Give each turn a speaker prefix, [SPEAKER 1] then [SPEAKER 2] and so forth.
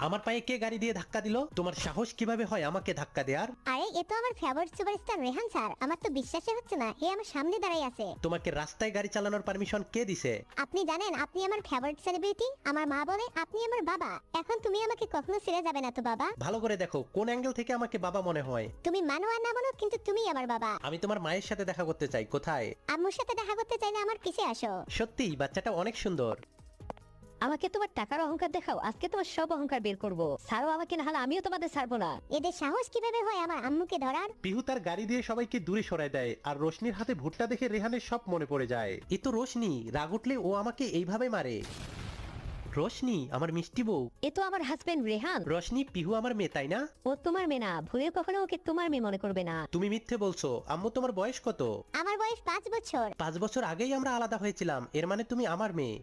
[SPEAKER 1] আমার পায়ে কে গাড়ি দিয়ে ধাক্কা দিল? তোমার সাহস কিভাবে হয় আমাকে ধাক্কা দেওয়ার?
[SPEAKER 2] আরে এ তো আমার ফেভারিট সুপারস্টার রেহান স্যার। আমার তো বিশ্বাসই হচ্ছে না, হে আমার সামনে দাঁড়াই আছে।
[SPEAKER 1] তোমাকে রাস্তায় গাড়ি চালানোর পারমিশন কে দিছে?
[SPEAKER 2] আপনি জানেন আপনি আমার ফেভারিট সেলিব্রিটি। আমার মা বলে আপনি আমার বাবা। এখন তুমি আমাকে কখনো ছেড়ে যাবে না তো বাবা?
[SPEAKER 1] ভালো করে দেখো কোন অ্যাঙ্গেল থেকে আমাকে বাবা মনে হয়।
[SPEAKER 2] তুমি মানো আর না মানো, কিন্তু তুমি আমার বাবা।
[SPEAKER 1] আমি তোমার মায়ের সাথে দেখা করতে চাই। কোথায়?
[SPEAKER 2] আম্মুর সাথে দেখা করতে চাইলে আমার পিছে আসো।
[SPEAKER 1] সত্যি বাচ্চাটা অনেক সুন্দর।
[SPEAKER 3] আমাকে তোমার টাকার অহংকার দেখাও, আজকে তোমার সব অহংকার বের করবো। ছাড়ো আমাকে, না হলে আমিও তোমাদের ছাড়বো না।
[SPEAKER 2] এদের সাহস কিভাবে হয় আমার আম্মুকে ধরার?
[SPEAKER 1] পিহু তার গাড়ি দিয়ে সবাইকে দূরে সরায় দেয় আর রোশনির হাতে ভুট্টা দেখে রেহানের সব মনে পড়ে যায়। এ তো রোশনি, রাগ উঠলে ও আমাকে এইভাবে মারে। রোশনি আমার মিষ্টি বউ।
[SPEAKER 3] এ তো আমার হাজবেন্ড রেহান।
[SPEAKER 1] রোশনি, পিহু আমার মেয়ে তাই না?
[SPEAKER 3] ও তোমার মেয়ে না, ভুলে কখনো ওকে তোমার মেয়ে মনে করবে না।
[SPEAKER 1] তুমি মিথ্যে বলছো। আম্মু তোমার বয়স কত?
[SPEAKER 2] আমার বয়স 5 বছর।
[SPEAKER 1] 5 বছর আগেই আমরা আলাদা হয়েছিলাম, এর মানে তুমি আমার মেয়ে।